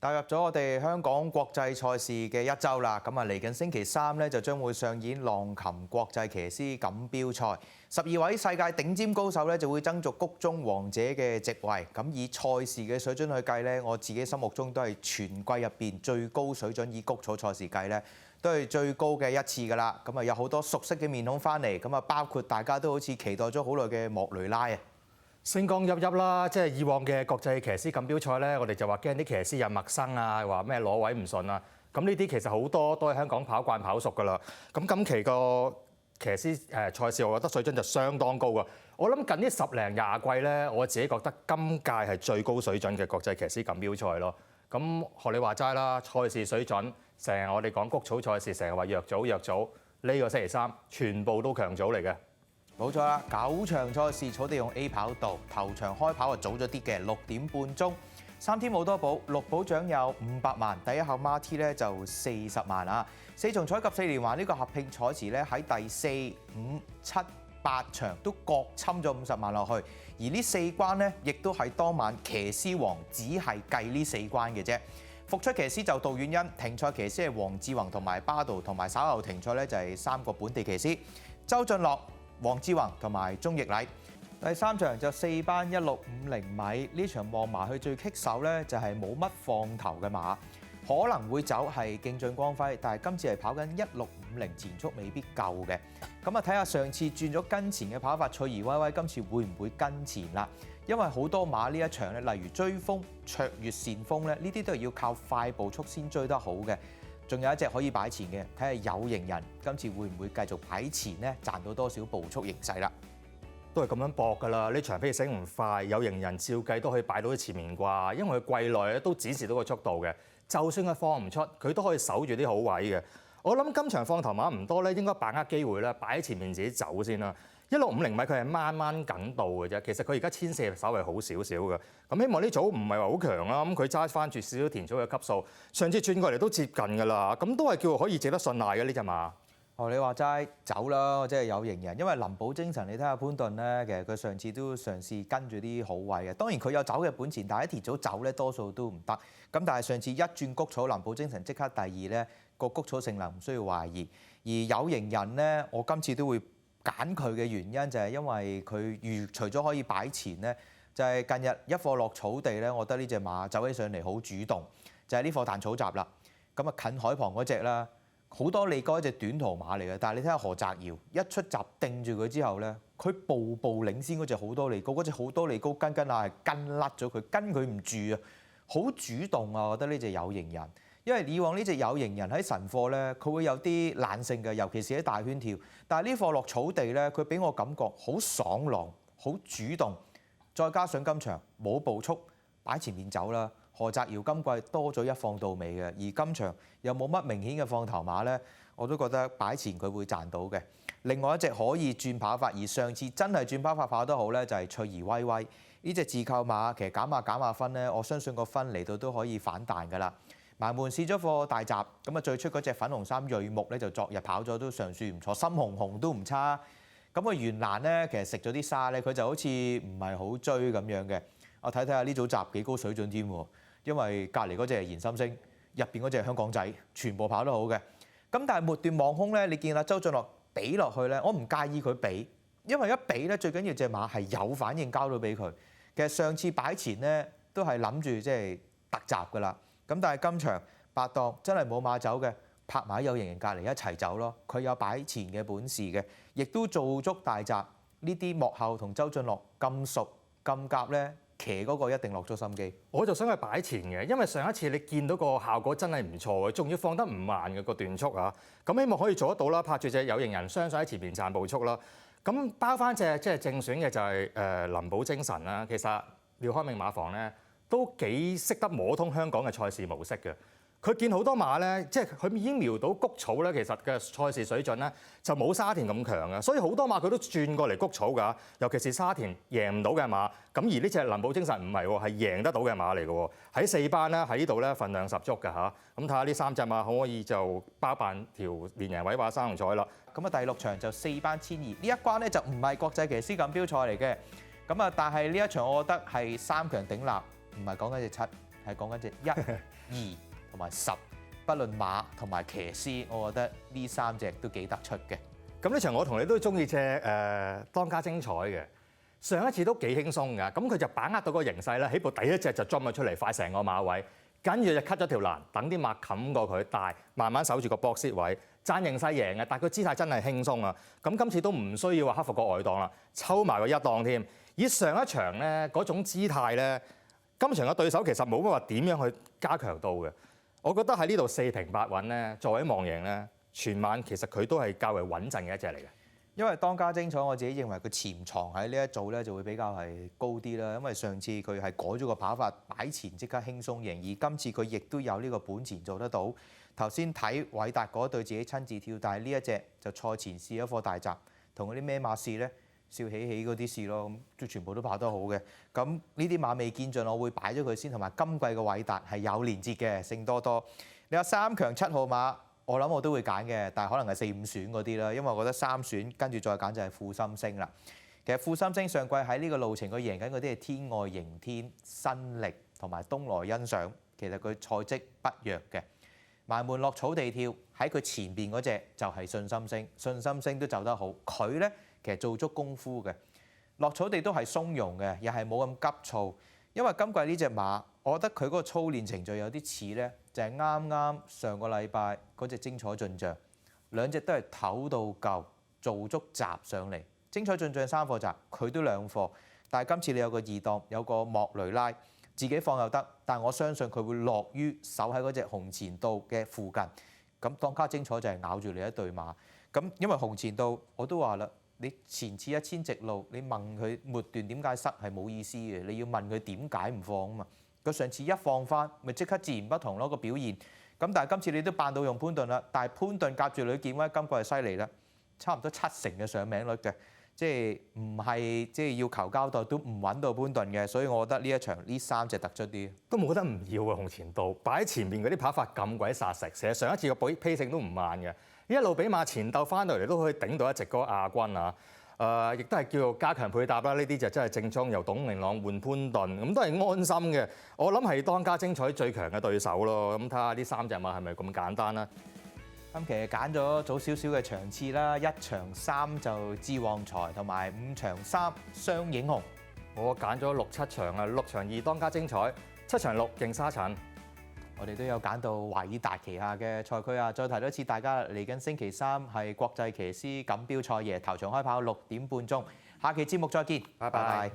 踏入咗我哋香港國際賽事嘅一週啦，咁啊嚟緊星期三咧就將會上演浪琴國際騎師錦標賽，12位世界頂尖高手咧就會爭逐谷中王者嘅席位。咁以賽事嘅水準去計咧，我自己心目中都係全季入邊最高水準，以谷草賽事計咧都係最高嘅一次㗎啦。咁啊有好多熟悉嘅面孔翻嚟，咁啊包括大家都好似期待咗好耐嘅莫雷拉啊！星光熠熠啦，即係以往嘅國際騎師錦標賽咧，我哋就話驚啲騎師又陌生啊，話咩攞位唔順啊。咁呢啲其實好多都喺香港跑慣跑熟㗎啦。咁今期個騎師賽事，我覺得水準就相當高㗎。我諗近呢10零20季咧，我自己覺得今屆係最高水準嘅國際騎師錦標賽咯。咁學你話齋啦，賽事水準成日我哋講谷草賽事，成日話弱組，呢個星期三全部都強組嚟嘅。冇錯啦，9場賽事草地用 A 跑道，頭場開跑早咗啲嘅6點半鐘，3天冇多寶，6寶獎有500萬，第一口孖 T 咧就40萬啊！4重彩及4連環呢個合併賽事咧喺第4、5、7、8場都各侵咗50萬落去，而呢4關咧亦都係當晚騎師王只係計呢4關嘅啫。復出騎師就杜遠欣，停賽騎師係黃志宏同埋巴道，同埋稍後停賽咧就係3個本地騎師，周俊樂、黃志宏同埋鐘奕禮。第3場就4班1650米，呢場望埋去最棘手咧就係冇乜放頭嘅馬，可能會走係競進光輝，但係今次係跑緊1650前速未必夠嘅。咁啊睇下上次轉咗跟前嘅跑法，翠兒威威今次會唔會跟前啦？因為好多馬呢一場咧，例如追風、卓越善風咧，呢啲都係要靠快步速先追得好嘅。仲有一隻可以擺前嘅，睇下有型人今次會唔會繼續擺前呢？賺到多少步速形勢啦？都係咁樣搏㗎啦！呢場比醒唔快，有型人照計都可以擺到喺前面啩，因為佢季內咧都展示到個速度嘅。就算佢放唔出，佢都可以守住啲好位嘅。我諗今場放頭馬唔多咧，應該把握機會咧，擺喺前面自己走先啦。1650米佢係掹掹緊到嘅啫，其實佢而家1400稍微好少少嘅。咁希望呢組唔係話好強啦，咁佢揸翻住少少田草嘅級數，上次轉過嚟都接近㗎啦，咁都係叫可以值得信賴嘅呢隻馬。你話齋走啦，即係有型人，因為林寶精神，你睇下潘頓咧，其實佢上次都嘗試跟住啲好位嘅。當然佢有走嘅本錢，但係一條組走咧多數都唔得。咁但係上次一轉谷草，林寶精神即刻第2咧，個谷草性能唔需要懷疑。而有型人咧，我今次都會揀佢嘅原因就係因為佢除咗可以擺前咧，就係近日一課落草地咧，我覺得呢隻馬走起上嚟好主動，就係呢課彈草閘啦。咁啊近海旁嗰隻啦。好多利哥一隻短途馬嚟嘅，但係你睇下何澤堯一出閘定住佢之後咧，佢步步領先嗰隻好多利高，嗰隻好多利高跟係跟甩咗佢，跟佢唔住啊，好主動啊！我覺得呢隻有型人，因為以往呢隻有型人喺神課咧，佢會有啲懶性嘅，尤其是喺大圈跳，但係呢課落草地咧，佢俾我感覺好爽朗，好主動，再加上今場冇步速，擺前面走啦。何澤堯今季多咗一放到尾嘅，而今場又冇乜明顯嘅放頭馬咧，我都覺得擺前佢會賺到嘅。另外一隻可以轉跑法，而上次真係轉跑法跑得好咧，就係翠兒威威呢隻自購馬，其實減下分咧，我相信個分嚟到都可以反彈㗎啦。埋門試咗課大閘，咁啊最出嗰隻粉紅衫瑞木咧就昨日跑咗都尚算唔錯，深紅紅都唔差。咁個原欄咧其實食咗啲沙咧，佢就好似唔係好追咁樣嘅。我睇下呢組閘幾高水準添喎。因為隔離嗰隻係言心星，入邊嗰隻係香港仔，全部跑得好嘅。咁但係末段望空咧，你見啦周俊樂俾落去咧，我唔介意佢俾，因為一俾咧最緊要隻馬係有反應交到俾佢。其實上次擺前咧都係諗住即係突襲㗎啦。咁但係今場8檔真係冇馬走嘅，拍埋有型人隔離一齊走咯。佢有擺前嘅本事嘅，亦都做足大閘。呢啲幕後同周俊樂咁熟咁夾咧。騎嗰個一定落咗心機，我就想去擺前嘅，因為上一次你見到個效果真係唔錯嘅，仲要放得唔慢嘅個段速啊！咁希望可以做得到啦，拍住隻有型人雙手喺前面賺步速啦。咁包翻隻即係正選嘅就係林寶精神啦。其實廖開明馬房咧都幾識得摸通香港嘅賽事模式嘅。佢見好多馬咧，即係佢已經瞄到谷草咧，其實嘅賽事水準咧就冇沙田咁強嘅，所以好多馬佢都轉過嚟谷草㗎。尤其是沙田贏唔到嘅馬，咁而呢隻林寶精神唔係喎，係贏得到嘅馬嚟嘅喎。喺4班咧喺呢度咧份量十足㗎嚇。咁睇下呢3隻馬可唔可以就包辦條連贏位馬三紅彩啦。咁啊第6場就4班1200，呢一關咧就唔係國際騎師錦標賽嚟嘅。咁啊但係呢一場我覺得係3強鼎立，唔係講緊隻7。係講緊隻1、2同埋10，不論馬同埋騎師，我覺得呢3隻都幾突出嘅。咁呢場我同你都中意隻當家精彩嘅，上一次都幾輕鬆㗎，咁佢就把握到個形勢啦，起步第一隻就裝咗出嚟，快成個馬位，跟住就 cut 咗條欄，等啲馬冚過佢，但係慢慢守住個 box 位，爭形勢贏嘅，但係佢姿態真係輕鬆啊！咁今次都唔需要話克服個外檔啦，抽埋個1檔添。以上一場咧嗰種姿態咧，今場嘅對手其實冇乜話點樣去加強到嘅。我覺得喺呢度4平8穩咧，作為望贏咧，全晚其實佢都係較為穩陣嘅一隻嚟嘅。因為當家精彩，我自己認為佢潛藏喺呢一組咧就會比較係高啲啦。因為上次佢係改咗個跑法，擺前即刻輕鬆贏，而今次佢亦都有呢個本錢做得到。頭先睇偉達嗰對自己親自跳，但係呢一隻就賽前試一課大閘，同嗰啲咩馬試咧，笑起起嗰啲試咯，咁都全部都跑得好嘅。咁呢啲馬未見盡，我會擺咗佢先，同埋今季嘅偉達係有連接嘅，勝多多。你話3強7號馬？我諗我都會揀嘅，但係可能係4、5選嗰啲啦，因為我覺得3選跟住再揀就係富心星啦。其實富心星上季喺呢個路程佢贏緊嗰啲係天外迎天、新力同埋東來欣賞，其實佢賽績不弱嘅。埋門落草地跳喺佢前邊嗰隻就係信心星，信心星都走得好，佢咧其實做足功夫嘅，落草地都係鬆容嘅，又係冇咁急躁。因為今季呢隻馬，我覺得佢嗰個操練程序有啲似咧，就係啱啱上個禮拜嗰隻精彩進帳，兩隻都係唞到夠，做足閘上嚟。精彩進帳3課閘，佢都2課，但係今次你有個2檔，有個莫雷拉，自己放又得，但我相信佢會落於守喺嗰隻紅前道嘅附近。咁當家精彩就係咬住你一對馬。咁因為紅前道我都話啦。你前次1000直路，你問佢末段點解塞係冇意思嘅，你要問佢點解唔放啊嘛。佢上次一放翻，咪即刻自然不同咯個表現。咁但係今次你都扮到用潘頓啦，但係潘頓夾住呂建威，今季係犀利啦，差唔多7成嘅上名率嘅，即係唔係即係要求交代都唔揾到潘頓嘅，所以我覺得呢一場呢3隻突出啲。都冇得唔要啊！紅前道擺喺前面嗰啲跑法咁鬼殺食，其實上一次個批性都唔慢嘅。一路俾馬前鬥翻到嚟都可以頂到一直嗰個亞軍啊！亦都係叫做加強配搭啦。呢啲就真係正裝由董明朗換潘頓，咁都係安心嘅。我諗係當家精彩最強嘅對手咯。咁睇下呢3隻馬係咪咁簡單啦？咁其實揀咗早少少嘅場次啦，1場3就智旺財，同埋5場3雙影紅。我揀咗6、7場啊，6場2當家精彩，7場6勁沙塵。我哋都有揀到偉達旗下嘅賽區啊！再提多次，大家嚟緊星期3係國際騎師錦標賽夜頭場開跑6點半鐘，下期節目再見，拜拜。